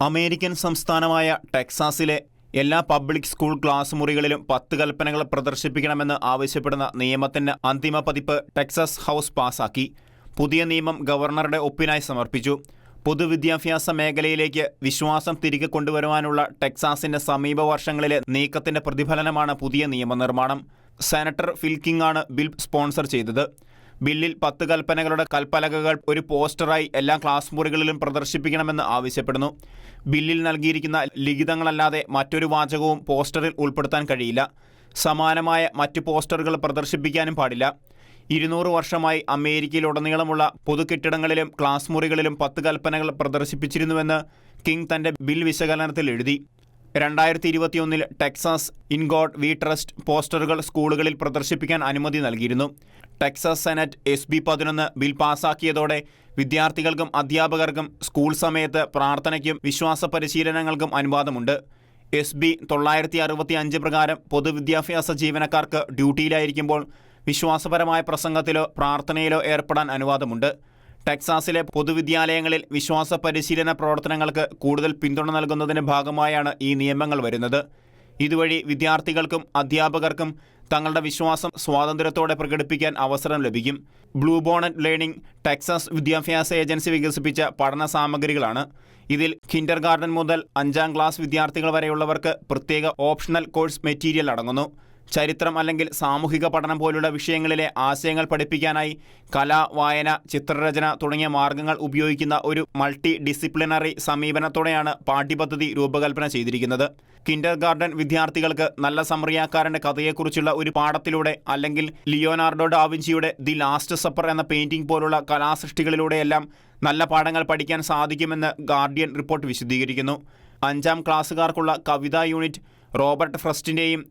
American സംസ്ഥാനമായ ടെക്സാസിലെ എല്ലാ public school class മുറികളിലും 10 കൽപ്പനകൾ പ്രദർശിപ്പിക്കണമെന്ന് ആവശ്യപ്പെടുന്ന നിയമത്തിന്റെ അന്തിമ പതിപ്പ് ടെക്സാസ് ഹൗസ് പാസാക്കി. പുതിയ നിയമം ഗവർണറുടെ ഒപ്പിനായി സമർപ്പിച്ചു. പൊതുവിദ്യാഭ്യാസ മേഖലയിലേക്ക് വിശ്വാസം തിരികെ കൊണ്ടുവരുവാനുള്ള ടെക്സാസിന്റെ സമീപ വർഷങ്ങളിലെ നീക്കത്തിന്റെ പ്രതിഫലനമാണ് പുതിയ നിയമനിർമ്മാണം. സെനറ്റർ ഫിൽ കിങ് ആണ് ബിൽ സ്പോൺസർ ചെയ്തത്. ബില്ലിൽ 10 കൽപ്പനകളുടെ കൽപ്പലകകൾ ഒരു പോസ്റ്ററായി എല്ലാ ക്ലാസ് മുറികളിലും പ്രദർശിപ്പിക്കണമെന്ന് ആവശ്യപ്പെടുന്നു. ബില്ലിൽ നൽകിയിരിക്കുന്ന ലിഖിതങ്ങളല്ലാതെ മറ്റൊരു വാചകവും പോസ്റ്ററിൽ ഉൾപ്പെടുത്താൻ കഴിയില്ല. സമാനമായ മറ്റ് പോസ്റ്ററുകൾ പ്രദർശിപ്പിക്കാനും പാടില്ല. 200 വർഷമായി അമേരിക്കയിലുടനീളമുള്ള പൊതുകെട്ടിടങ്ങളിലും ക്ലാസ് മുറികളിലും 10 കൽപ്പനകൾ പ്രദർശിപ്പിച്ചിരുന്നുവെന്ന് കിങ് തന്റെ ബിൽ വിശകലനത്തിൽ എഴുതി. 2021 Texas in God V trust പോസ്റ്ററുകൾ സ്കൂളുകളിൽ പ്രദർശിപ്പിക്കാൻ അനുമതി നൽകിയിരുന്നു. ടെക്സാസ് സെനറ്റ് SB 11 ബിൽ പാസാക്കിയതോടെ വിദ്യാർത്ഥികൾക്കും അധ്യാപകർക്കും സ്കൂൾ സമയത്ത് പ്രാർത്ഥനയ്ക്കും വിശ്വാസ പരിശീലനങ്ങൾക്കും അനുവാദമുണ്ട്. SB 965 പ്രകാരം പൊതുവിദ്യാഭ്യാസ ജീവനക്കാർക്ക് ഡ്യൂട്ടിയിലായിരിക്കുമ്പോൾ വിശ്വാസപരമായ പ്രസംഗത്തിലോ പ്രാർത്ഥനയിലോ ഏർപ്പെടാൻ അനുവാദമുണ്ട്. ടെക്സാസിലെ പൊതുവിദ്യാലയങ്ങളിൽ വിശ്വാസ പരിശീലന പ്രവർത്തനങ്ങൾക്ക് കൂടുതൽ പിന്തുണ നൽകുന്നതിൻ്റെ ഭാഗമായാണ് ഈ നിയമങ്ങൾ വരുന്നത്. ഇതുവഴി വിദ്യാർത്ഥികൾക്കും അധ്യാപകർക്കും തങ്ങളുടെ വിശ്വാസം സ്വാതന്ത്ര്യത്തോടെ പ്രകടിപ്പിക്കാൻ അവസരം ലഭിക്കും. ബ്ലൂ ബോണറ്റ് ലേണിംഗ് ടെക്സാസ് വിദ്യാഭ്യാസ ഏജൻസി വികസിപ്പിച്ച പഠന സാമഗ്രികളാണ്. ഇതിൽ കിൻഡർഗാർട്ടൻ മുതൽ 5ാം ക്ലാസ് വിദ്യാർത്ഥികൾ വരെയുള്ളവർക്ക് പ്രത്യേക ഓപ്ഷണൽ കോഴ്സ് മെറ്റീരിയൽ അടങ്ങുന്നു. ചരിത്രം അല്ലെങ്കിൽ സാമൂഹിക പഠനം പോലുള്ള വിഷയങ്ങളിലെ ആശയങ്ങൾ പഠിപ്പിക്കാനായി കല, വായന, ചിത്രരചന തുടങ്ങിയ മാർഗങ്ങൾ ഉപയോഗിക്കുന്ന ഒരു മൾട്ടി ഡിസിപ്ലിനറി സമീപനത്തോടെയാണ് പാഠ്യപദ്ധതി രൂപകൽപ്പന ചെയ്തിരിക്കുന്നത്. കിൻഡർഗാർട്ടൻ വിദ്യാർത്ഥികൾക്ക് നല്ല സമറിയാക്കാരൻ്റെ കഥയെക്കുറിച്ചുള്ള ഒരു പാഠത്തിലൂടെ അല്ലെങ്കിൽ ലിയോനാർഡോ ഡാവിഞ്ചിയുടെ ദി ലാസ്റ്റ് സപ്പർ എന്ന പെയിന്റിംഗ് പോലുള്ള കലാസൃഷ്ടികളിലൂടെയെല്ലാം നല്ല പാഠങ്ങൾ പഠിക്കാൻ സാധിക്കുമെന്ന് ഗാർഡിയൻ റിപ്പോർട്ട് വിശദീകരിക്കുന്നു. 5ാം ക്ലാസ്സുകാർക്കുള്ള കവിതാ യൂണിറ്റ് റോബർട്ട് ഫ്രസ്റ്റിൻ്റെയും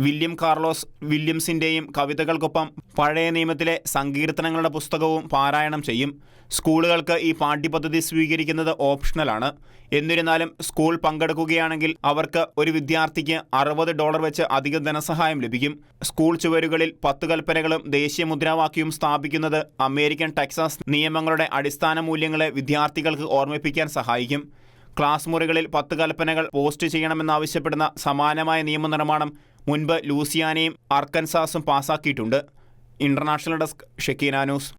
വില്യം കാർലോസ് വില്യംസിൻ്റെയും കവിതകൾക്കൊപ്പം പഴയ നിയമത്തിലെ സങ്കീർത്തനങ്ങളുടെ പുസ്തകവും പാരായണം ചെയ്യും. സ്കൂളുകൾക്ക് ഈ പാഠ്യപദ്ധതി സ്വീകരിക്കുന്നത് ഓപ്ഷണലാണ്. എന്നിരുന്നാലും സ്കൂൾ പങ്കെടുക്കുകയാണെങ്കിൽ അവർക്ക് ഒരു വിദ്യാർത്ഥിക്ക് $60 വെച്ച് അധിക ധനസഹായം ലഭിക്കും. സ്കൂൾ ചുവരുകളിൽ 10 കൽപ്പനകളും ദേശീയ മുദ്രാവാക്യവും സ്ഥാപിക്കുന്നത് അമേരിക്കൻ ടെക്സാസ് നിയമങ്ങളുടെ അടിസ്ഥാന മൂല്യങ്ങളെ വിദ്യാർത്ഥികൾക്ക് ഓർമ്മിപ്പിക്കാൻ സഹായിക്കും. ക്ലാസ് മുറികളിൽ 10 കൽപ്പനകൾ പോസ്റ്റ് ചെയ്യണമെന്നാവശ്യപ്പെടുന്ന സമാനമായ നിയമനിർമ്മാണം മുൻപ് ലൂസിയാനയും അർക്കൻസാസും പാസാക്കിയിട്ടുണ്ട്. International desk, Shekina news.